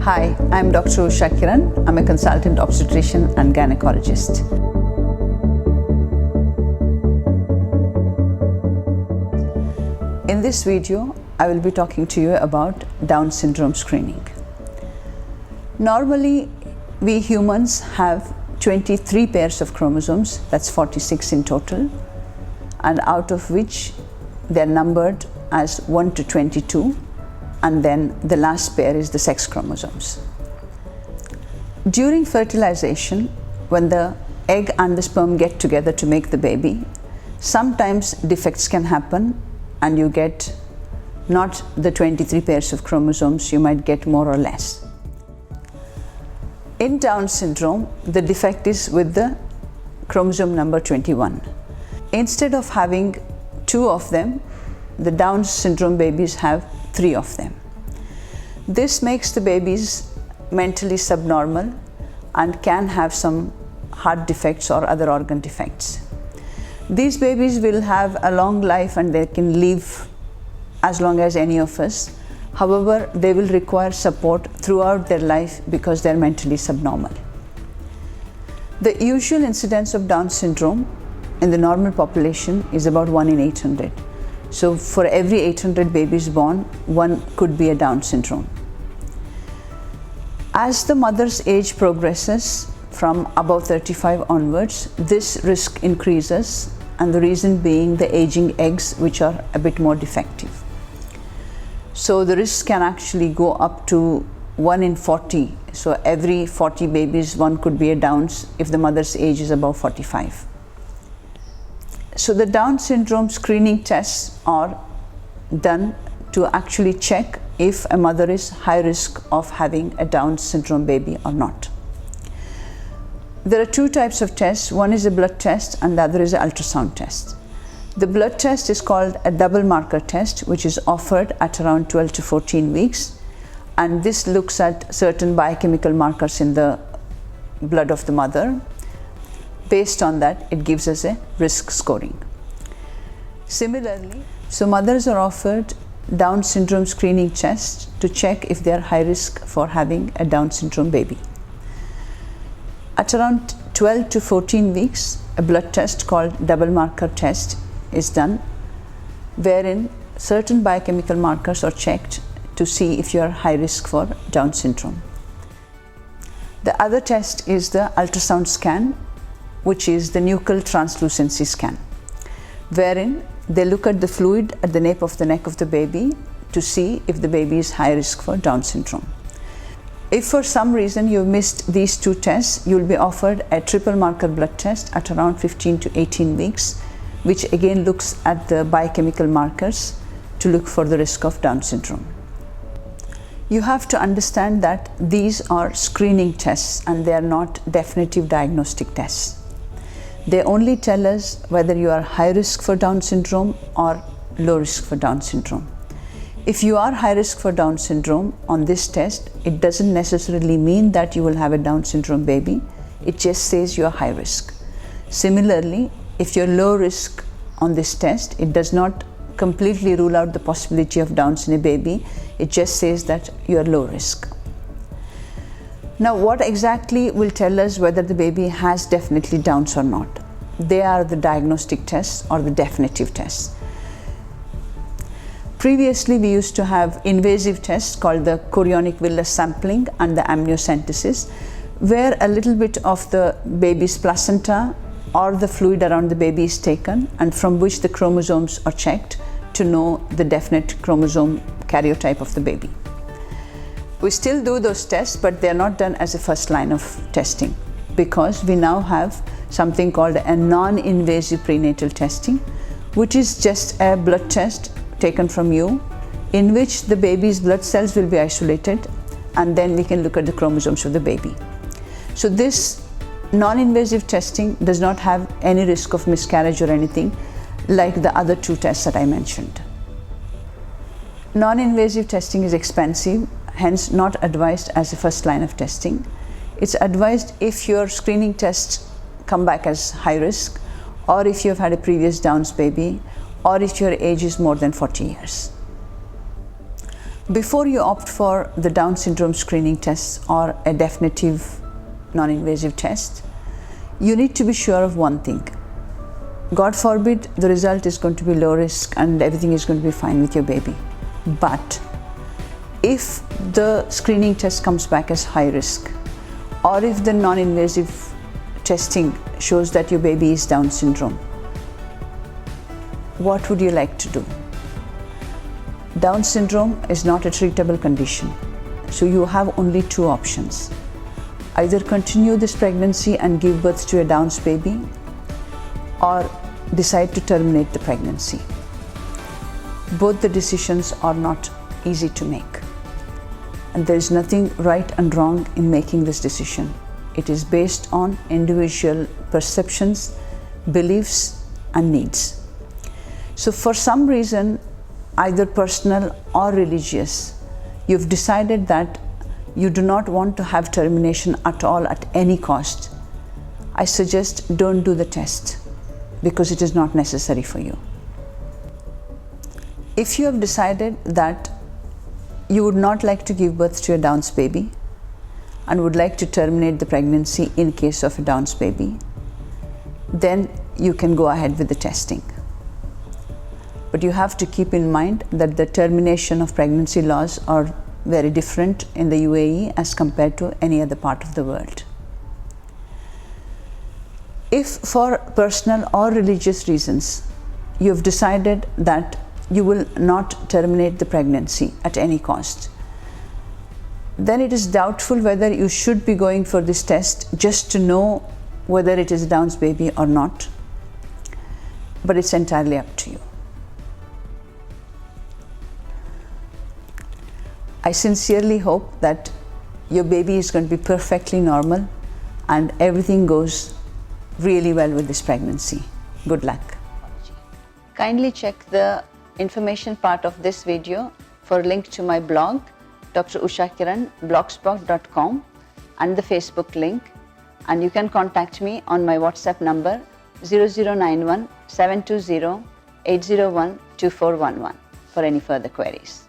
Hi, I'm Dr. Usha Kiran. I'm a consultant obstetrician and gynecologist. In this video, I will be talking to you about Down syndrome screening. Normally, we humans have 23 pairs of chromosomes, that's 46 in total, and out of which they're numbered as 1 to 22, and then the last pair is the sex chromosomes. During fertilization, when the egg and the sperm get together to make the baby, sometimes defects can happen and you get not the 23 pairs of chromosomes, you might get more or less. In Down syndrome, the defect is with the chromosome number 21. Instead of having 2 of them, the Down syndrome babies have 3 of them. This makes the babies mentally subnormal and can have some heart defects or other organ defects. These babies will have a long life and they can live as long as any of us. However, they will require support throughout their life because they're mentally subnormal. The usual incidence of Down syndrome in the normal population is about 1 in 800. So for every 800 babies born, 1 could be a Down syndrome. As the mother's age progresses from above 35 onwards, this risk increases, and the reason being the aging eggs, which are a bit more defective. So the risk can actually go up to 1 in 40. So every 40 babies, 1 could be a Downs if the mother's age is above 45. So the Down syndrome screening tests are done to actually check if a mother is high risk of having a Down syndrome baby or not. There are 2 types of tests. One is a blood test and the other is an ultrasound test. The blood test is called a double marker test, which is offered at around 12 to 14 weeks. And this looks at certain biochemical markers in the blood of the mother. Based on that, it gives us a risk scoring. Similarly, so mothers are offered Down syndrome screening tests to check if they are high risk for having a Down syndrome baby. At around 12 to 14 weeks, a blood test called double marker test is done, wherein certain biochemical markers are checked to see if you are high risk for Down syndrome. The other test is the ultrasound scan, which is the nuchal translucency scan, wherein they look at the fluid at the nape of the neck of the baby to see if the baby is high risk for Down syndrome. If for some reason you missed these 2 tests, you will be offered a triple marker blood test at around 15 to 18 weeks, which again looks at the biochemical markers to look for the risk of Down syndrome. You have to understand that these are screening tests and they are not definitive diagnostic tests. They only tell us whether you are high risk for Down syndrome or low risk for Down syndrome. If you are high risk for Down syndrome on this test, it doesn't necessarily mean that you will have a Down syndrome baby. It just says you are high risk. Similarly, if you're low risk on this test, it does not completely rule out the possibility of Downs in a baby. It just says that you are low risk. Now, what exactly will tell us whether the baby has definitely Downs or not? They are the diagnostic tests or the definitive tests. Previously, we used to have invasive tests called the chorionic villus sampling and the amniocentesis, where a little bit of the baby's placenta or the fluid around the baby is taken, and from which the chromosomes are checked to know the definite chromosome karyotype of the baby. We still do those tests, but they're not done as a first line of testing because we now have something called a non-invasive prenatal testing, which is just a blood test taken from you in which the baby's blood cells will be isolated, and then we can look at the chromosomes of the baby. So this non-invasive testing does not have any risk of miscarriage or anything like the other 2 tests that I mentioned. Non-invasive testing is expensive, hence not advised as a first line of testing. It's advised if your screening tests come back as high risk, or if you have had a previous Downs baby, or if your age is more than 40 years. Before you opt for the Down syndrome screening test or a definitive non-invasive test, you need to be sure of one thing. God forbid the result is going to be low risk and everything is going to be fine with your baby. But if the screening test comes back as high risk, or if the non-invasive testing shows that your baby is Down syndrome, what would you like to do? Down syndrome is not a treatable condition, so you have only two options. Either continue this pregnancy and give birth to a Down's baby, or decide to terminate the pregnancy. Both the decisions are not easy to make, and there is nothing right and wrong in making this decision. It is based on individual perceptions, beliefs, and needs. So for some reason, either personal or religious, you've decided that you do not want to have termination at all at any cost. I suggest don't do the test because it is not necessary for you. If you have decided that you would not like to give birth to a Down's baby and would like to terminate the pregnancy in case of a Down's baby, then you can go ahead with the testing. But you have to keep in mind that the termination of pregnancy laws are very different in the UAE as compared to any other part of the world. If for personal or religious reasons you have decided that you will not terminate the pregnancy at any cost, then it is doubtful whether you should be going for this test just to know whether it is Down's baby or not. But it's entirely up to you. I sincerely hope that your baby is going to be perfectly normal and everything goes really well with this pregnancy. Good luck. Kindly check the information part of this video for a link to my blog, Dr. Usha Kiran, blogspot.com, and the Facebook link. And you can contact me on my WhatsApp number 0091 720 801 2411 for any further queries.